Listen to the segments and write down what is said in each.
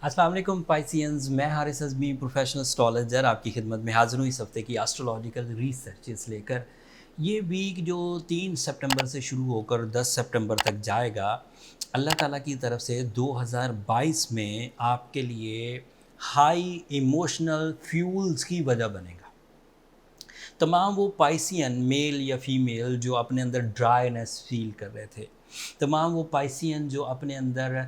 अस्सलाम वालेकुम पाइसियंस, मैं हारिस अज़मी प्रोफेशनल एस्ट्रोलॉजर आपकी खिदमत में हाज़िर हूँ इस हफ्ते की एस्ट्रोलॉजिकल रिसर्चेस लेकर। ये वीक जो 3 सितंबर से शुरू होकर 10 सितंबर तक जाएगा, अल्लाह ताला की तरफ से 2022 में आपके लिए हाई इमोशनल फ्यूल्स की वजह बनेगा। तमाम वो पाइसियन मेल या फीमेल जो अपने अंदर ड्राइनेस फील कर रहे थे, तमाम वो पाइसियन जो अपने अंदर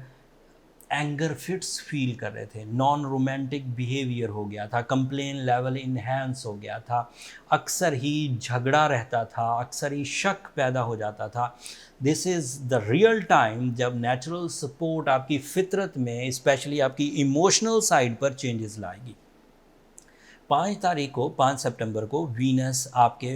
एंगर फिट्स फील कर रहे थे, नॉन रोमांटिक बिहेवियर हो गया था, कंप्लेन लेवल इन्हेंस हो गया था, अक्सर ही झगड़ा रहता था, अक्सर ही शक पैदा हो जाता था। This is the real time जब नेचुरल सपोर्ट आपकी फितरत में स्पेशली आपकी इमोशनल साइड पर चेंजेस लाएगी। 5 सितंबर को वीनस आपके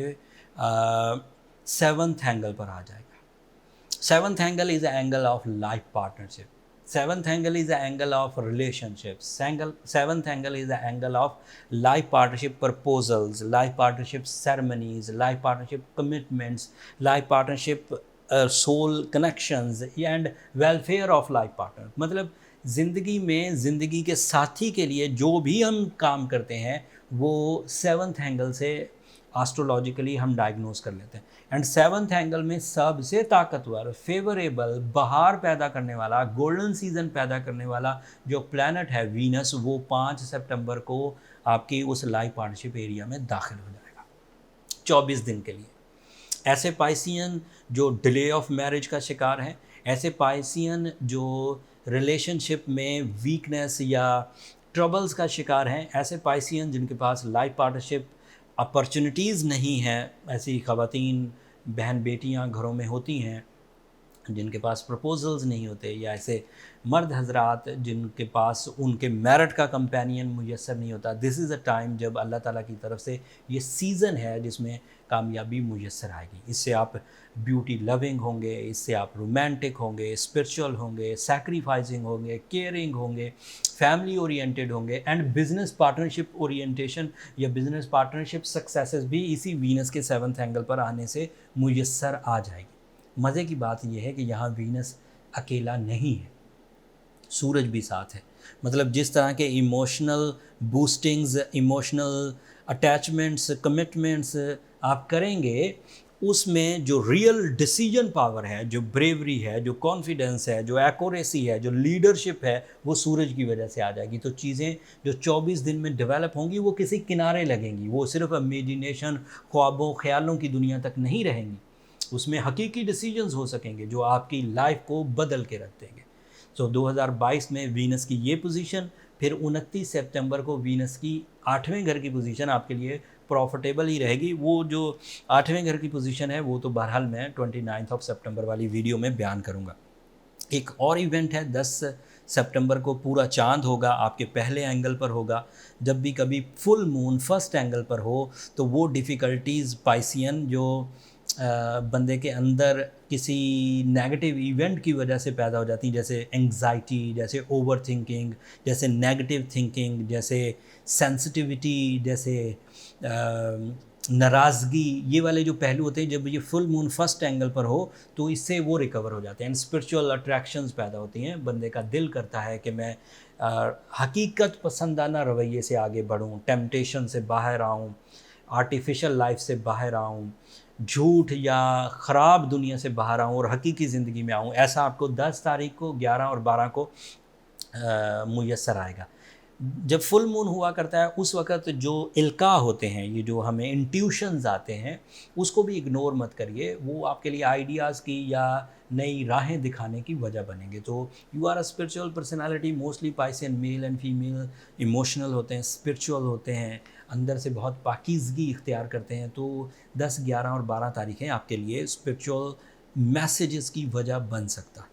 सेवन्थ एंगल पर आ जाएगा। Seventh angle is the angle of life partnership. Seventh angle is the angle of relationships. Seventh angle is the angle of life partnership proposals, life partnership ceremonies, life partnership commitments, life partnership soul connections and welfare of life partner. मतलब ज़िंदगी में ज़िंदगी के साथी के लिए जो भी हम काम करते हैं वो सेवन्थ एंगल से एस्ट्रोलॉजिकली हम डायग्नोस कर लेते हैं। एंड सेवन्थ एंगल में सबसे ताकतवर, फेवरेबल, बहार पैदा करने वाला, गोल्डन सीजन पैदा करने वाला जो प्लैनेट है वीनस, वो 5 सितंबर को आपकी उस लाइफ पार्टनरशिप एरिया में दाखिल हो जाएगा 24 दिन के लिए। ऐसे पाइसियन जो डिले ऑफ मैरिज का शिकार हैं, ऐसे पाइसियन जो रिलेशनशिप में वीकनेस या ट्रबल्स का शिकार हैं, ऐसे पाइसियन जिनके पास लाइफ पार्टनरशिप अपॉर्चुनिटीज़ नहीं हैं, ऐसी ख़वातीन बहन बेटियां घरों में होती हैं जिनके पास प्रपोजल्स नहीं होते, या ऐसे मर्द हजरात जिनके पास उनके मेरिट का कंपेनियन मुयस्सर नहीं होता। दिस इज़ अ टाइम जब अल्लाह ताला की तरफ से ये सीज़न है जिसमें कामयाबी मुयस्सर आएगी। इससे आप ब्यूटी लविंग होंगे, इससे आप रोमांटिक होंगे, स्पिरिचुअल होंगे, सैक्रिफाइसिंग होंगे, केयरिंग होंगे, फैमिली ओरिएंटेड होंगे एंड बिजनेस पार्टनरशिप ओरिएंटेशन या बिजनेस पार्टनरशिप सक्सेसेस भी इसी वीनस के सेवन्थ एंगल पर आने से मुयस्सर आ जाएगी। मज़े की बात यह है कि यहाँ वीनस अकेला नहीं है, सूरज भी साथ है। मतलब जिस तरह के इमोशनल बूस्टिंग्स, इमोशनल अटैचमेंट्स, कमिटमेंट्स आप करेंगे, उसमें जो रियल डिसीजन पावर है, जो ब्रेवरी है, जो कॉन्फिडेंस है, जो एक्यूरेसी है, जो लीडरशिप है, वो सूरज की वजह से आ जाएगी। तो चीज़ें जो 24 दिन में डेवलप होंगी वो किसी किनारे लगेंगी, वो सिर्फ इमेजिनेशन, ख्वाबों ख्यालों की दुनिया तक नहीं रहेंगी। उसमें हकीकी डिसीजंस हो सकेंगे जो आपकी लाइफ को बदल के रख देंगे। सो 2022 में वीनस की ये पोजीशन, फिर 29 सितंबर को वीनस की 8वें घर की पोजीशन आपके लिए प्रॉफिटेबल ही रहेगी। वो जो 8वें घर की पोजीशन है वो तो बहरहाल मैं 29 सितंबर वाली वीडियो में बयान करूँगा। एक और इवेंट है 10 सितंबर को पूरा चांद होगा, आपके पहले एंगल पर होगा। जब भी कभी फुल मून फर्स्ट एंगल पर हो तो वो डिफ़िकल्टीज़ पाइसियन जो बंदे के अंदर किसी नेगेटिव इवेंट की वजह से पैदा हो जाती हैं, जैसे एंग्जाइटी, जैसे ओवर थिंकिंग, जैसे नेगेटिव थिंकिंग, जैसे सेंसिटिविटी, जैसे नाराज़गी, ये वाले जो पहलू होते हैं जब ये फुल मून फर्स्ट एंगल पर हो तो इससे वो रिकवर हो जाते हैं एंड स्पिरिचुअल अट्रैक्शंस पैदा होती हैं। बंदे का दिल करता है कि मैं हकीकत पसंदाना रवैये से आगे बढ़ूं, टेम्पटेशन से बाहर आऊं, आर्टिफिशियल लाइफ से बाहर आऊं, झूठ या ख़राब दुनिया से बाहर आऊं और हकीकी ज़िंदगी में आऊं। ऐसा आपको 10 तारीख को, 11 और 12 को मुयस्सर आएगा। जब फुल मून हुआ करता है उस वक़्त जो इल्का होते हैं, ये जो हमें इंट्यूशंस आते हैं, उसको भी इग्नोर मत करिए। वो आपके लिए आइडियाज़ की या नई राहें दिखाने की वजह बनेंगे। तो you are a spiritual personality, mostly Piscean male and female emotional होते हैं, स्पिरिचुअल होते हैं, अंदर से बहुत पाकीज़गी इख्तियार करते हैं। तो 10, 11 और 12 तारीखें आपके लिए स्पिरिचुअल मैसेजेस की वजह बन सकता है।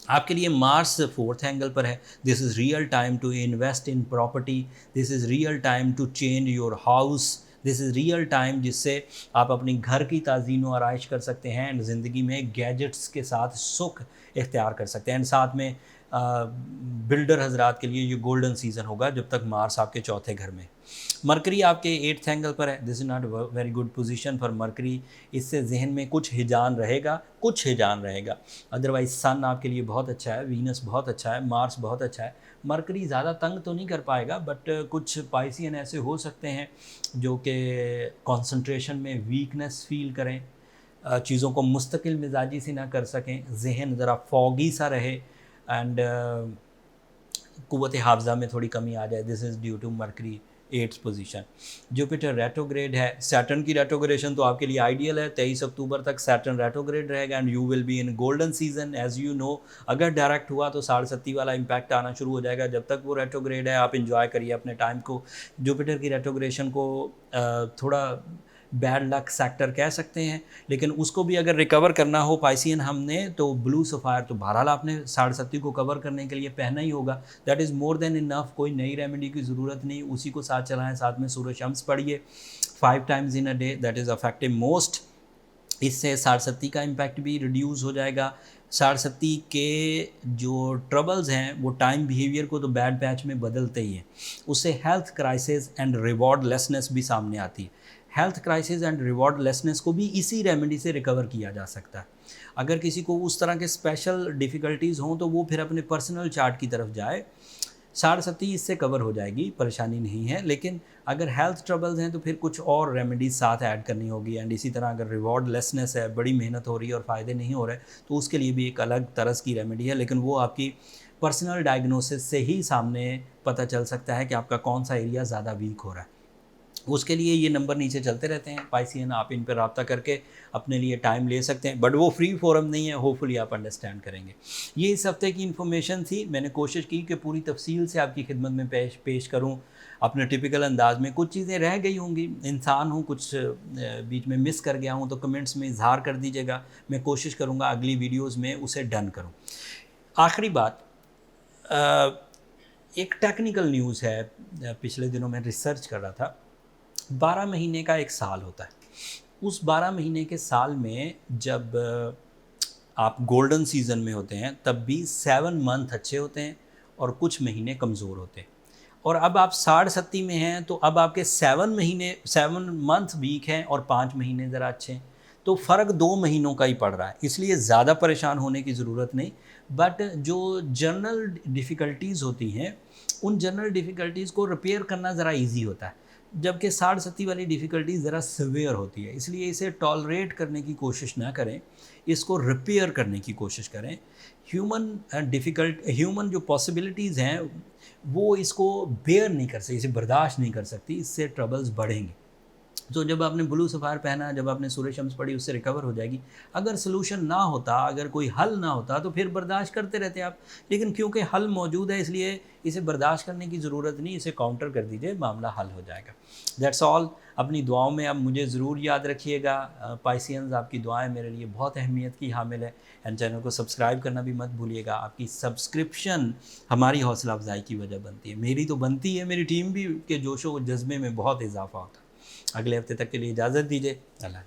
आपके लिए मार्स फोर्थ एंगल पर है। This is real time to invest in property, this is real time to change your house, this is real time जिससे आप अपनी घर की ताज़ीन व आराइश कर सकते हैं एंड ज़िंदगी में गैजेट्स के साथ सुख इख्तियार कर सकते हैं एंड साथ में बिल्डर हजरात के लिए ये गोल्डन सीज़न होगा जब तक मार्स आपके चौथे घर में। मरकरी आपके 8th एंगल पर है, this is not very good position for mercury. इससे जहन में कुछ हिजान रहेगा, अदरवाइज सन आपके लिए बहुत अच्छा है, वीनस बहुत अच्छा है, मार्स बहुत अच्छा है। मरकरी ज़्यादा तंग तो नहीं कर पाएगा, बट कुछ पाइसियन ऐसे हो सकते हैं जो कि कंसंट्रेशन में वीकनेस फील करें, चीज़ों को मुस्तकिल मिजाजी से ना कर सकें, जहन ज़रा फॉगी सा रहे, एंड कुव्वत हाफ़ज़ा में थोड़ी कमी आ जाए। This is due to Mercury 8th position. Jupiter retrograde है, सैटर्न की रेट्रोग्रेशन तो आपके लिए आइडियल है। 23 अक्टूबर तक सैटर्न रेट्रोग्रेड रहेगा and you will be in golden season as you know. अगर डायरेक्ट हुआ तो 7.5 वाला इम्पैक्ट आना शुरू हो जाएगा। जब तक वो रेट्रोग्रेड है आप इंजॉय करिए अपने टाइम को। जुपिटर की रेट्रोग्रेशन को थोड़ा बैड लक सेक्टर कह सकते हैं, लेकिन उसको भी अगर रिकवर करना हो पाइसियन हमने, तो ब्लू सफ़ायर तो बहरहाल आपने 7.5 को कवर करने के लिए पहना ही होगा। That is more than enough, कोई नई रेमेडी की ज़रूरत नहीं, उसी को साथ चलाएं। साथ में सूरज शम्स पढ़िए 5 times in a day, that is affective most. इससे 7.5 का इम्पैक्ट भी रिड्यूस हो जाएगा। 7.5 के जो ट्रबल्स हैं वो टाइम बिहेवियर को तो बैड पैच में बदलते ही हैं, उससे हेल्थ क्राइसिस एंड रिवॉर्ड लेसनेस भी सामने आती है। हेल्थ क्राइसिस एंड रिवॉर्ड लेसनेस को भी इसी रेमेडी से रिकवर किया जा सकता है। अगर किसी को उस तरह के स्पेशल डिफ़िकल्टीज़ हों तो वो फिर अपने पर्सनल चार्ट की तरफ जाए। 7.5 इससे कवर हो जाएगी, परेशानी नहीं है। लेकिन अगर हेल्थ ट्रबल्स हैं तो फिर कुछ और रेमेडीज साथ ऐड करनी होगी। एंड इसी तरह अगर रिवॉर्ड लेसनेस है, बड़ी मेहनत हो रही है और फ़ायदे नहीं हो रहे, तो उसके लिए भी एक अलग तरह की रेमेडी है, लेकिन वो आपकी पर्सनल डायग्नोसिस से ही सामने पता चल सकता है कि आपका कौन सा एरिया ज़्यादा वीक हो रहा है। उसके लिए ये नंबर नीचे चलते रहते हैं पाइसियन, आप इन पर रब्ता करके अपने लिए टाइम ले सकते हैं, बट वो फ्री फोरम नहीं है, होपफुली आप अंडरस्टैंड करेंगे। ये इस हफ्ते की इन्फॉर्मेशन थी। मैंने कोशिश की कि पूरी तफसील से आपकी खिदमत में पेश करूँ अपने टिपिकल अंदाज में। कुछ चीज़ें रह गई होंगी, इंसान हूँ, कुछ बीच में मिस कर गया हूँ, तो कमेंट्स में इजहार कर दीजिएगा। मैं कोशिश करूँगा अगली वीडियोज़ में उसे डन करूँ। आखिरी बात, एक टेक्निकल न्यूज़ है, पिछले दिनों मैं रिसर्च कर रहा था। 12 महीने का एक साल होता है। उस 12 महीने के साल में जब आप गोल्डन सीज़न में होते हैं तब भी 7 मंथ अच्छे होते हैं और कुछ महीने कमज़ोर होते हैं। और अब आप 7.5 में हैं तो अब आपके 7 मंथ वीक हैं और 5 महीने ज़रा अच्छे हैं। तो फ़र्क 2 महीनों का ही पड़ रहा है, इसलिए ज़्यादा परेशान होने की ज़रूरत नहीं। बट जो जनरल डिफ़िकल्टीज़ होती हैं, उन जनरल डिफ़िकल्टीज़ को रिपेयर करना ज़रा ईजी होता है, जबकि 7.5 वाली डिफ़िकल्टी ज़रा सीवियर होती है। इसलिए इसे टॉलरेट करने की कोशिश ना करें, इसको रिपेयर करने की कोशिश करें। ह्यूमन जो पॉसिबिलिटीज़ हैं वो इसको बेयर नहीं कर सकती, इसे बर्दाश्त नहीं कर सकती, इससे ट्रबल्स बढ़ेंगे। तो जब आपने ब्लू सफ़ायर पहना, जब आपने सूर्य शम्स पढ़ी, उससे रिकवर हो जाएगी। अगर सलूशन ना होता, अगर कोई हल ना होता, तो फिर बर्दाश्त करते रहते आप। लेकिन क्योंकि हल मौजूद है, इसलिए इसे बर्दाश्त करने की ज़रूरत नहीं, इसे काउंटर कर दीजिए, मामला हल हो जाएगा। That's all. अपनी दुआओं में अब मुझे ज़रूर याद रखिएगा। पाइसियंस, आपकी दुआएं मेरे लिए बहुत अहमियत की हामिल है। एंड चैनल को सब्सक्राइब करना भी मत भूलिएगा। आपकी सब्सक्रिप्शन हमारी हौसला अफजाई की वजह बनती है, मेरी तो बनती है, मेरी टीम भी के जोशो जज्बे में बहुत इजाफा होता है। अगले हफ्ते तक के लिए इजाज़त दीजिए। अल्लाह।